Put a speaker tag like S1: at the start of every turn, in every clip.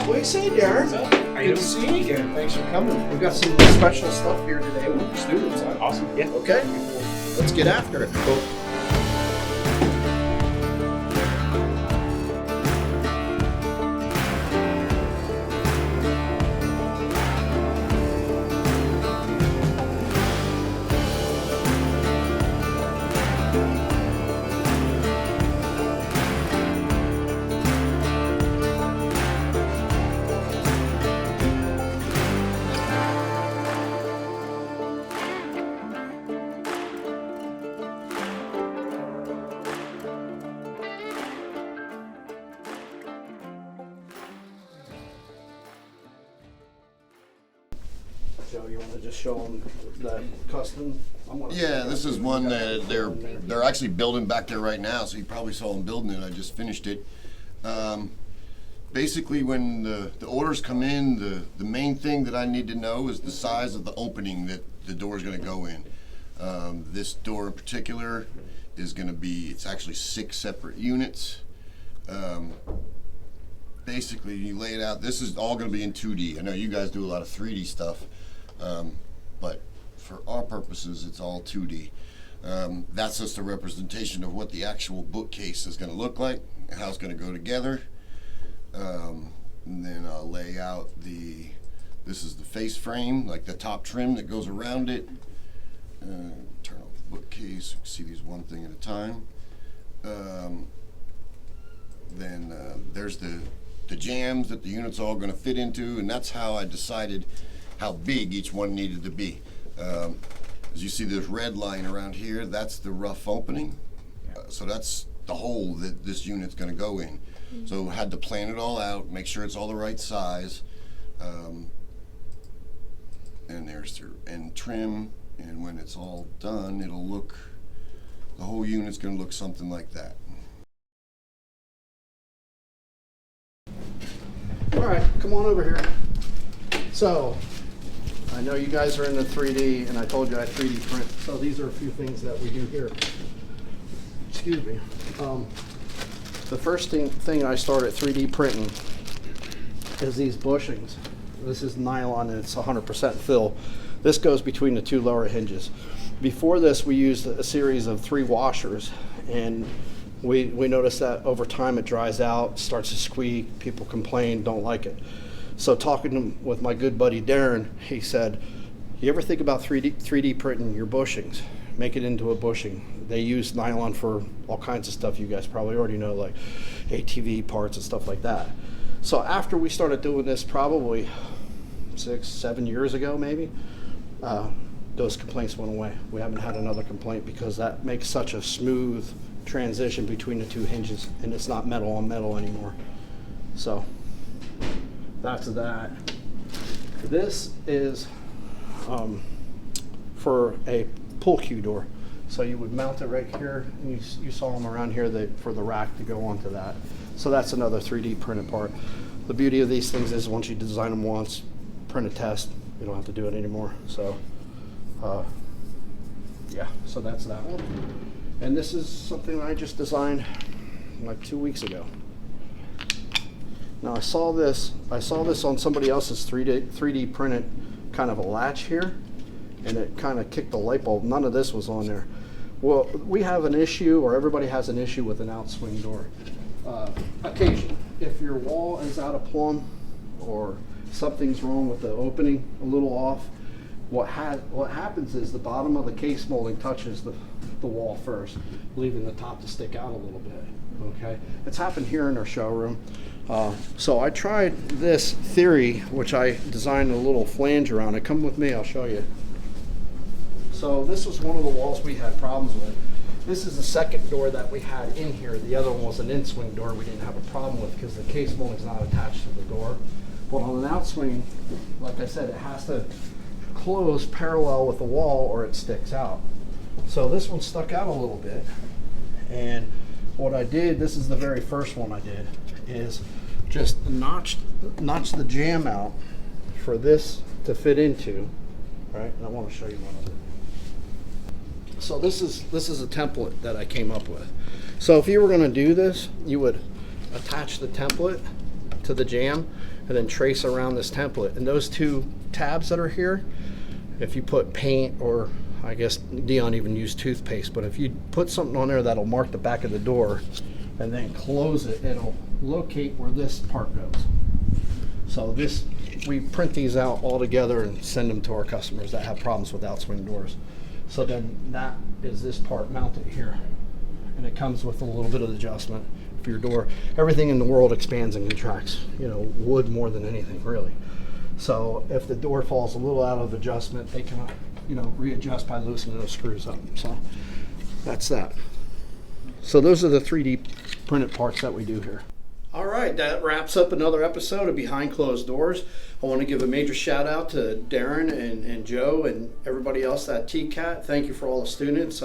S1: What do you say, Darren? Good to see you again. Thanks for coming. We've got some special stuff here today with the students. Huh?
S2: Awesome. Yeah.
S1: Okay. Let's get after it. Cool. Joe, you want to just show them that custom?
S3: Yeah, this is one that they're actually building back there right now, so you probably saw them building it. I just finished it. Basically, when the orders come in, the main thing that I need to know is the size of the opening that the door is going to go in. This door in particular is going to be, it's actually 6 separate units. Basically, you lay it out. This is all going to be in 2D. I know you guys do a lot of 3D stuff. But for our purposes, it's all 2D. That's just a representation of what the actual bookcase is going to look like, and how it's going to go together. And then I'll lay out this is the face frame, like the top trim that goes around it. Turn off the bookcase, you can see these one thing at a time. Then there's the jambs that the unit's all going to fit into, and that's how I decided how big each one needed to be. As you see, this red line around here, that's the rough opening. So that's the hole that this unit's going to go in. So had to plan it all out, make sure it's all the right size. And there's the end trim, and when it's all done, it'll look, the whole unit's going to look something like that.
S1: All right, come on over here. So, I know you guys are into 3D, and I told you I 3D print. So these are a few things that we do here. Excuse me. The first thing I started 3D printing is these bushings. This is nylon, and it's 100% fill. This goes between the 2 lower hinges. Before this, we used a series of 3 washers, and we noticed that over time it dries out, starts to squeak, people complain, don't like it. So talking with my good buddy Darren, he said, you ever think about 3D printing your bushings? Make it into a bushing. They use nylon for all kinds of stuff you guys probably already know, like ATV parts and stuff like that. So after we started doing this probably 6-7 years ago maybe, those complaints went away. We haven't had another complaint because that makes such a smooth transition between the 2 hinges, and it's not metal on metal anymore. So that's that. This is for a pull queue door. So you would mount it right here, and you saw them around here for the rack to go onto that. So that's another 3D printed part. The beauty of these things is once you design them once, print a test, you don't have to do it anymore. So yeah, so that's that one. And this is something I just designed like 2 weeks ago. Now I saw this on somebody else's 3D printed kind of a latch here, and it kind of kicked the light bulb. None of this was on there. Well, we have an issue, or everybody has an issue with an outswing door. Occasionally, if your wall is out of plumb or something's wrong with the opening, a little off, what happens is the bottom of the case molding touches the wall first, leaving the top to stick out a little bit. Okay, it's happened here in our showroom. So I tried this theory, which I designed a little flange around it. Come with me, I'll show you. So this was one of the walls we had problems with. This is the second door that we had in here. The other one was an in-swing door we didn't have a problem with because the case molding is not attached to the door. But on an outswing, like I said, it has to close parallel with the wall or it sticks out. So this one stuck out a little bit, and what I did, this is the very first one I did, is just notched the jamb out for this to fit into, right? And I want to show you one of it. So this is a template that I came up with. So if you were going to do this, you would attach the template to the jamb and then trace around this template. And those two tabs that are here, if you put paint, or I guess Dion even used toothpaste, but if you put something on there that'll mark the back of the door and then close it, it'll locate where this part goes. So this, we print these out all together and send them to our customers that have problems with outswing doors. So then that is this part mounted here, and it comes with a little bit of adjustment for your door. Everything in the world expands and contracts, you know, wood more than anything really. So if the door falls a little out of adjustment, they can, you know, readjust by loosening those screws up. So that's that. So those are the 3D printed parts that we do here. All right, that wraps up another episode of Behind Closed Doors. I want to give a major shout out to Darren and Joe and everybody else at TCAT. Thank you for all the students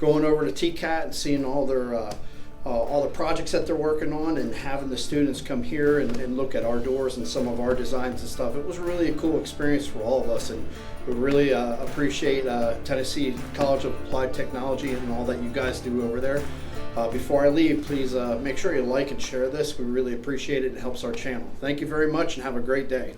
S1: going over to TCAT and seeing all the projects that they're working on, and having the students come here and look at our doors and some of our designs and stuff. It was really a cool experience for all of us, and we really appreciate Tennessee College of Applied Technology and all that you guys do over there. Before I leave, please make sure you like and share this. We really appreciate it. It helps our channel. Thank you very much and have a great day.